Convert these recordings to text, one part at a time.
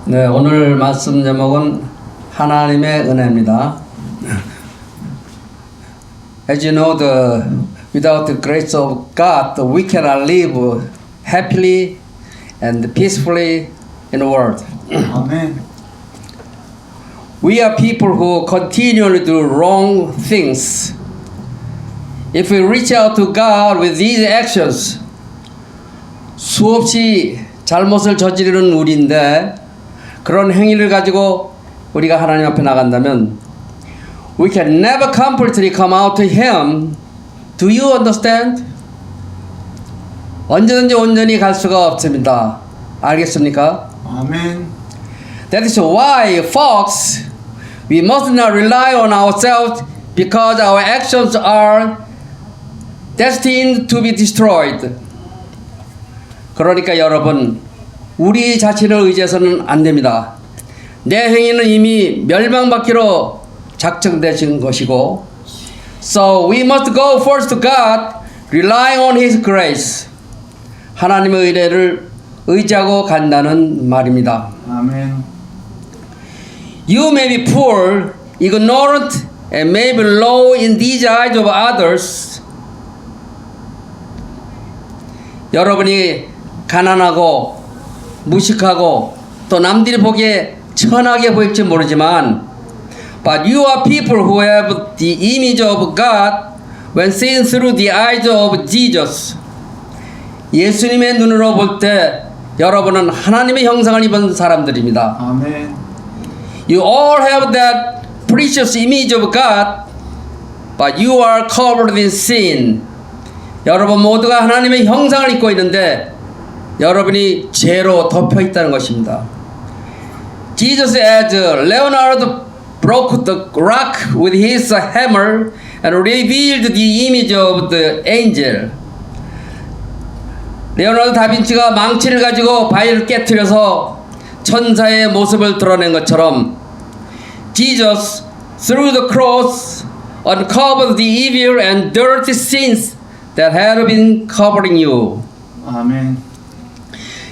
네, 오늘 말씀 제목은 하나님의 은혜입니다. As you know, without the grace of God, we cannot live happily and peacefully in the world. Amen. We are people who continually do wrong things. If we reach out to God with these actions, 수없이 잘못을 저지르는 우리인데 그런 행위를 가지고 우리가 하나님 앞에 나간다면 we can never completely come out to Him. Do you understand? 언제든지 온전히 갈 수가 없습니다. 알겠습니까? Amen. That is why, folks, we must not rely on ourselves because our actions are destined to be destroyed. 그러니까 여러분, 우리 자신을 의지해서는 안 됩니다. 내 행위는 이미 멸망받기로 작정되신 것이고, so we must go first to God, relying on His grace. 하나님의 은혜를 의지하고 간다는 말입니다. Amen. You may be poor, ignorant, and maybe low in these eyes of others. 여러분이 가난하고 무식하고 또 남들이 보기에 천하게 보일지 모르지만 but you are people who have the image of God when seen through the eyes of Jesus. 예수님의 눈으로 볼 때 여러분은 하나님의 형상을 입은 사람들입니다. Amen. You all have that precious image of God, but you are covered in sin. 여러분 모두가 하나님의 형상을 입고 있는데 여러분이 죄로 덮여 있다는 것입니다. Jesus, as Leonardo broke the rock with his hammer and revealed the image of the angel. 레오나르도 다빈치가 망치를 가지고 바위를 깨트려서 천사의 모습을 드러낸 것처럼 Jesus, through the cross, uncovered the evil and dirty sins that had been covering you. Amen.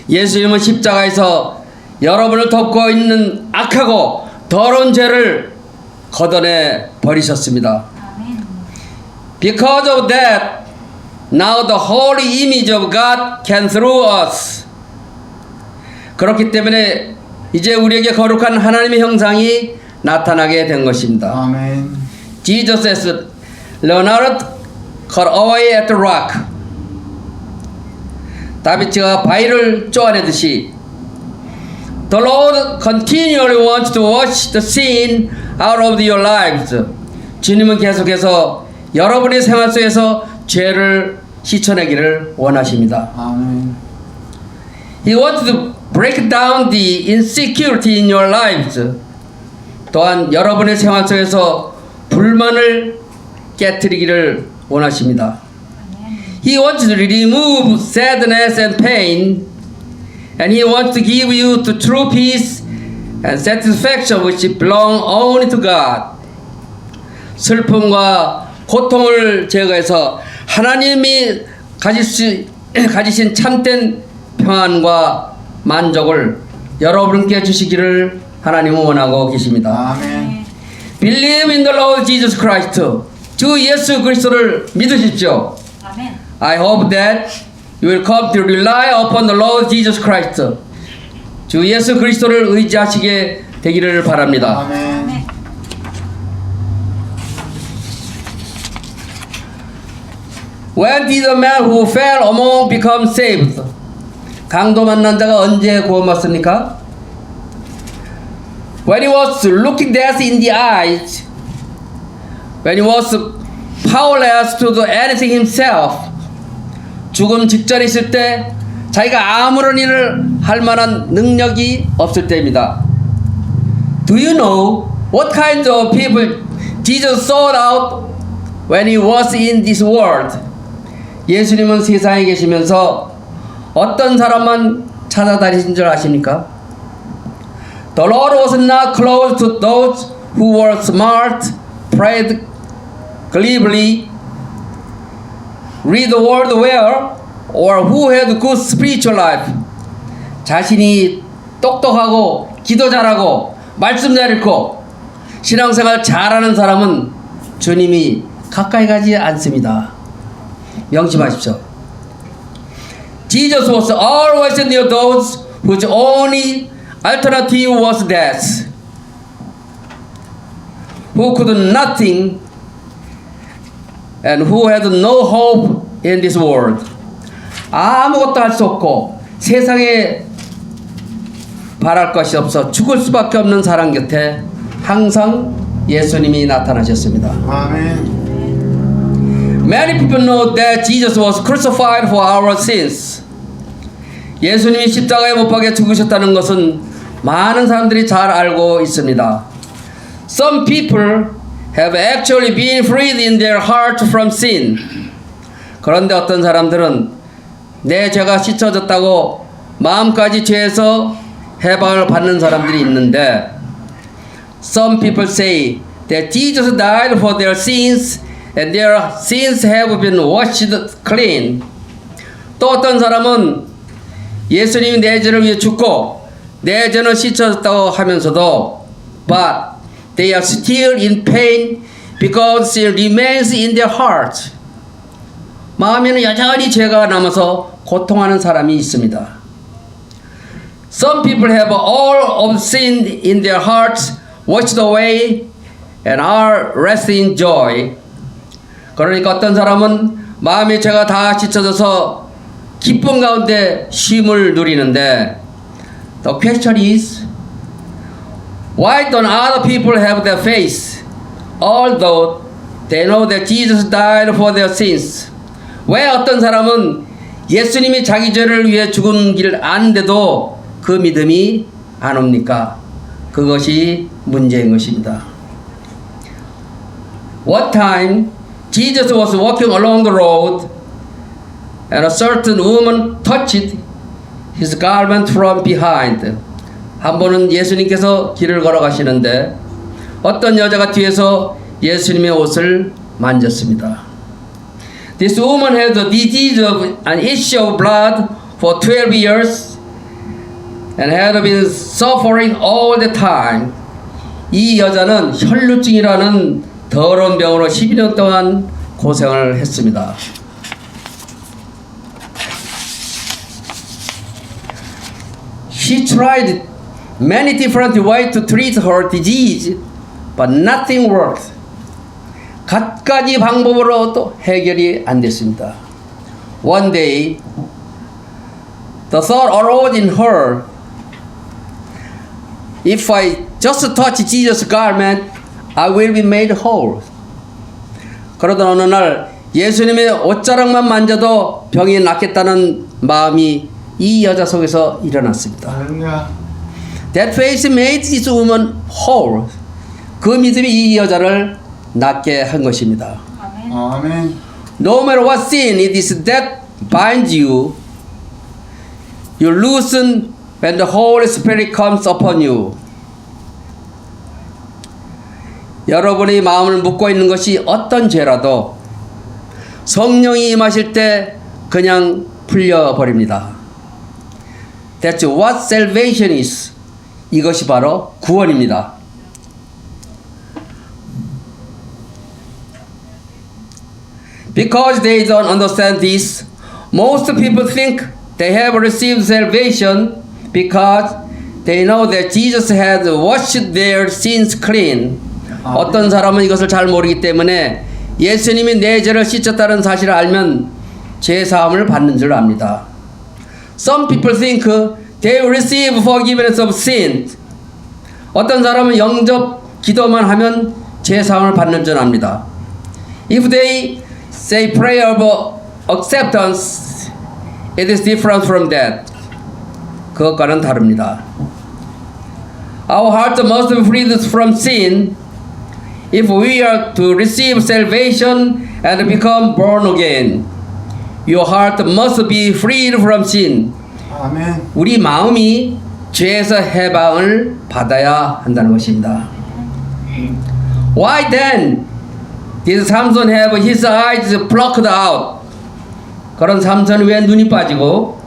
예수님은 십자가에서 여러분을 덮고 있는 악하고 더러운 죄를 걷어내 버리셨습니다. Because of that, now the holy image of God can through us. 그렇기 때문에 이제 우리에게 거룩한 하나님의 형상이 나타나게 된 것입니다. Amen. Jesus as Leonard cut away at the rock. 다비치가 바위를 쪼아내듯이 The Lord continually wants to wash the sin out of your lives. 주님은 계속해서 여러분의 생활 속에서 죄를 씻어내기를 원하십니다. Amen. He wants to break down the insecurity in your lives. 또한 여러분의 생활 속에서 불만을 깨트리기를 원하십니다. He wants to remove sadness and pain, and He wants to give you the true peace and satisfaction which belong only to God. 슬픔과 고통을 제거해서 하나님이 가지신 참된 평안과 만족을 여러분께 주시기를 하나님은 원하고 계십니다. Amen. Believe in the Lord Jesus Christ. 주 예수 그리스도를 믿으십시오. 아멘. I hope that you will come to rely upon the Lord Jesus Christ. 주 예수 그리스도를 의지하시게 되기를 바랍니다. Amen. 아멘. When did the man who fell among become saved? 강도 만난 자가 언제 구원받습니까? When he was looking death in the eyes, when he was powerless to do anything himself, 죽음 직전에 있을 때 자기가 아무런 일을 할 만한 능력이 없을 때입니다. Do you know what kinds of people Jesus sought out when he was in this world? 예수님은 세상에 계시면서 어떤 사람만 찾아다니신 줄 아십니까? The Lord was not close to those who were smart, prayed glibly, read the word well, or who had good spiritual life. 자신이 똑똑하고 기도 잘하고 말씀 잘 읽고 신앙생활 잘하는 사람은 주님이 가까이 가지 않습니다. 명심하십시오. Jesus was always near those whose only alternative was death, who could nothing and who had no hope in this world. 아무것도 할 수 없고 세상에 바랄 것이 없어 죽을 수밖에 없는 사람 곁에 항상 예수님이 나타나셨습니다. 아멘. Many people know that Jesus was crucified for our sins. 예수님이 십자가에 못 박혀 죽으셨다는 것은 많은 사람들이 잘 알고 있습니다. Some people have actually been freed in their heart from sin. 그런데 어떤 사람들은 내 죄가 씻어졌다고 마음까지 죄에서 해방을 받는 사람들이 있는데 Some people say that Jesus died for their sins and their sins have been washed clean. 또 어떤 사람은 예수님이 내 죄를 위해 죽고 내 죄는 씻어졌다고 하면서도 but they are still in pain because it remains in their heart. 마음에는 여전히 죄가 남아서 고통하는 사람이 있습니다. Some people have all of sin in their hearts washed away and are resting in joy. 그러니까 어떤 사람은 마음의 죄가 다 씻어져서 기쁨 가운데 쉼을 누리는데 The question is why don't other people have their faith although they know that Jesus died for their sins? 왜 어떤 사람은 예수님이 자기 죄를 위해 죽은 길 아는데도 그 믿음이 안 옵니까? 그것이 문제인 것입니다. One time Jesus was walking along the road and a certain woman touched his garment from behind. 한 번은 예수님께서 길을 걸어가시는데 어떤 여자가 뒤에서 예수님의 옷을 만졌습니다. This woman had the disease of an issue of blood for 12 years and had been suffering all the time. 이 여자는 혈루증이라는 더러운 병으로 12년 동안 고생을 했습니다. She tried many different ways to treat her disease, but nothing worked. 갖가지 방법으로도 해결이 안 됐습니다. One day, the thought arose in her, if I just touch Jesus' garment, I will be made whole. 그러던 어느 날 예수님의 옷자락만 만져도 병이 낫겠다는 마음이 이 여자 속에서 일어났습니다. 할렐루야. That faith made this woman whole. 그 믿음이 이 여자를 낫게 한 것입니다. 아멘. No matter what sin it is that binds you, you loosen when the Holy Spirit comes upon you. 여러분의 마음을 묶고 있는 것이 어떤 죄라도 성령이 임하실 때 그냥 풀려버립니다. That's what salvation is. 이것이 바로 구원입니다. Because they don't understand this, most people think they have received salvation because they know that Jesus has washed their sins clean. 어떤 사람은 이것을 잘 모르기 때문에 예수님이 내 죄를 씻었다는 사실을 알면 죄 사함을 받는 줄 압니다. Some people think they receive forgiveness of sin. 어떤 사람은 영접 기도만 하면 죄 사함을 받는 줄 압니다. If they say prayer of acceptance, it is different from that. 그것과는 다릅니다. Our heart must be freed from sin if we are to receive salvation and become born again. Your heart must be freed from sin. 아멘. 우리 마음이 죄에서 해방을 받아야 한다는 것입니다. Why then did Samson have his eyes plucked out? 그런 삼손이 왜 눈이 빠지고?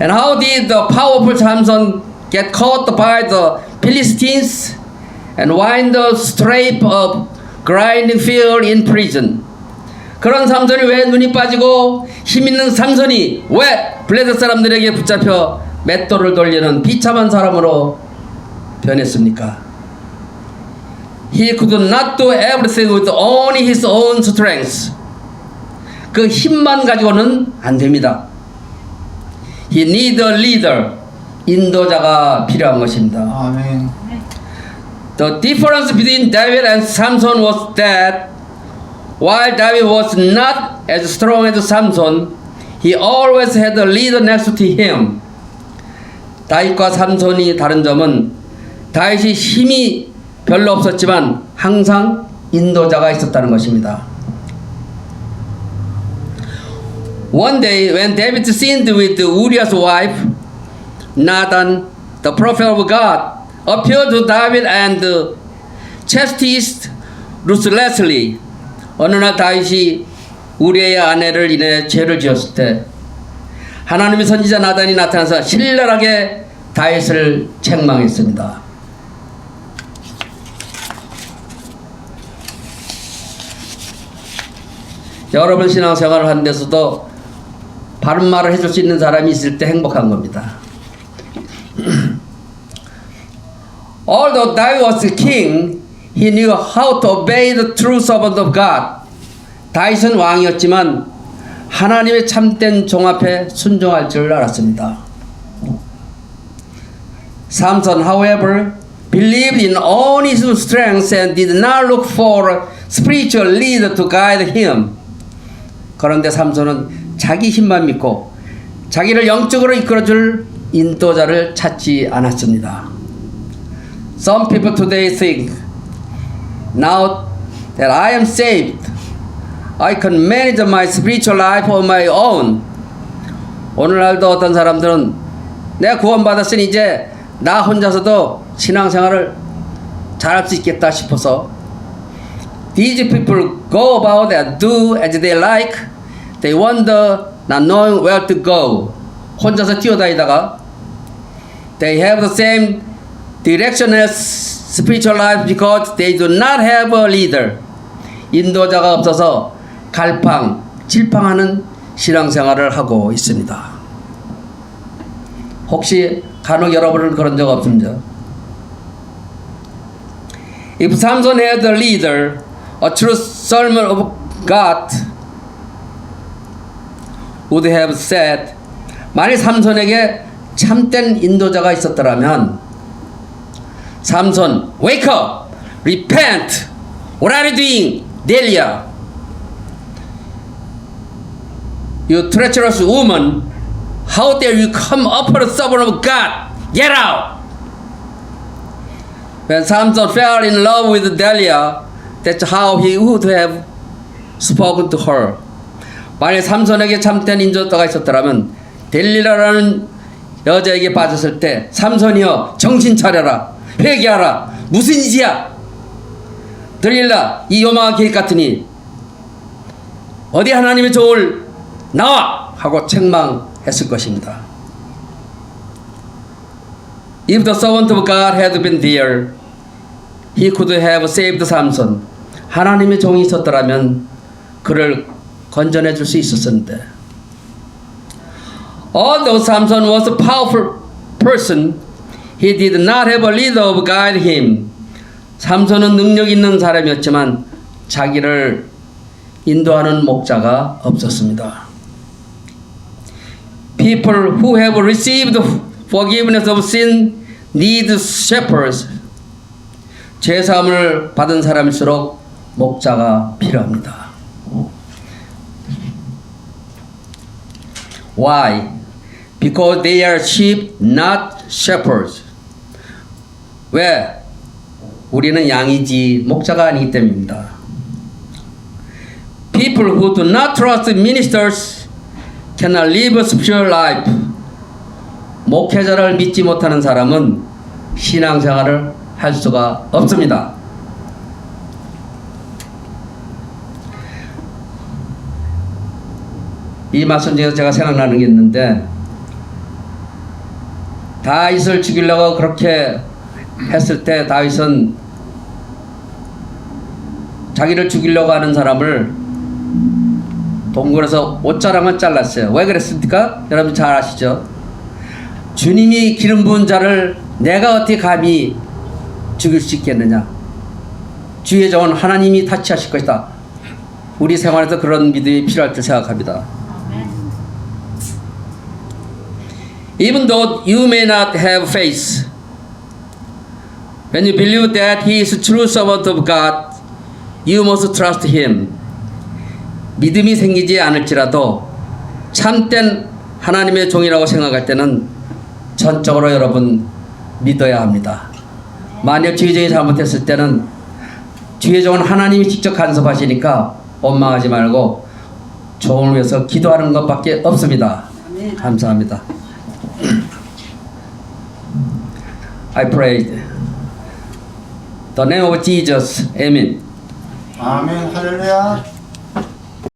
And how did the powerful Samson get caught by the Philistines and wind up straight of grinding field in prison. 그런 삼손이 왜 눈이 빠지고 힘있는 삼손이 왜 블레셋 사람들에게 붙잡혀 맷돌을 돌리는 비참한 사람으로 변했습니까? He could not do everything with only his own strength. 그 힘만 가지고는 안 됩니다. He need a leader. 인도자가 필요한 것입니다. 아멘. The difference between David and Samson was that while David was not as strong as Samson, he always had a leader next to him. 다윗과 삼손이 다른 점은 다윗이 힘이 별로 없었지만 항상 인도자가 있었다는 것입니다. One day when David sinned with Uriah's wife, Nathan, the prophet of God, appeared to David and chastised ruthlessly. 어느 날 다윗이 우리의 아내를 인해 죄를 지었을 때 하나님의 선지자 나단이 나타나서 신랄하게 다윗을 책망했습니다. 여러분 신앙생활을 하는 데서도 바른 말을 해줄 수 있는 사람이 있을 때 행복한 겁니다. Although David was the king, he knew how to obey the true servant of God. 다윗은 왕이었지만 하나님의 참된 종 앞에 순종할 줄 알았습니다. Samson, however, believed in all his strength and did not look for a spiritual leader to guide him. 그런데 삼손은 자기 힘만 믿고 자기를 영적으로 이끌어줄 인도자를 찾지 않았습니다. Some people today think, now that I am saved, I can manage my spiritual life on my own. 오늘날도 어떤 사람들은 내가 구원받았으니 이제 나 혼자서도 신앙생활을 잘할 수 있겠다 싶어서 These people go about and do as they like. They wonder, not knowing where to go. 혼자서 뛰어다니다가 They have the same directionless spiritual life because they do not have a leader. 인도자가 없어서 갈팡질팡하는 신앙생활을 하고 있습니다. 혹시 간혹 여러분은 그런 적 없습니까? If Samson had a leader, a true servant of God would have said, 만일 삼손에게 참된 인도자가 있었더라면 삼손, wake up, repent, what are you doing, Delilah? You treacherous woman, how dare you come upon the servant of God? Get out! When Samson fell in love with Delilah, that's how he would have spoken to her. 만약 삼손에게 참된 인도자가 있었더라면 델리라라는 여자에게 빠졌을 때 삼손이여 정신 차려라, 회개하라, 무슨 짓이야? 델릴라 이 요망한 계획 같으니 어디 하나님의 종을 나와! 하고 책망했을 것입니다. If the servant of God had been there, he could have saved Samson. 하나님의 종이 있었더라면 그를 건져내 줄 수 있었는데. Although Samson was a powerful person, he did not have a leader to guide him. 삼손은 능력 있는 사람이었지만 자기를 인도하는 목자가 없었습니다. People who have received forgiveness of sin need shepherds. 죄사함을 받은 사람일수록 목자가 필요합니다. Why? Because they are sheep, not shepherds. 왜? 우리는 양이지 목자가 아니기 때문입니다. People who do not trust ministers cannot live a spiritual life. 목회자를 믿지 못하는 사람은 신앙생활을 할 수가 없습니다. 이 말씀 중에서 제가 생각나는 게 있는데 다윗을 죽이려고 그렇게 했을 때 다윗은 자기를 죽이려고 하는 사람을 동굴에서 옷자락만 잘랐어요. 왜 그랬습니까? 여러분 잘 아시죠? 주님이 기름 부은 자를 내가 어떻게 감히 죽일 수 있겠느냐? 주의 종은 하나님이 타치하실 것이다. 우리 생활에서 그런 믿음이 필요할 줄 생각합니다. Even though you may not have faith, when you believe that He is true servant of God, you must trust Him. 믿음이 생기지 않을지라도 참된 하나님의 종이라고 생각할 때는 전적으로 여러분 믿어야 합니다. 만약 주의 종이 잘못했을 때는 주의 종은 하나님이 직접 간섭하시니까 원망하지 말고 종을 위해서 기도하는 것밖에 없습니다. 감사합니다. I pray the name of Jesus. Amen. 아멘. 할렐루야.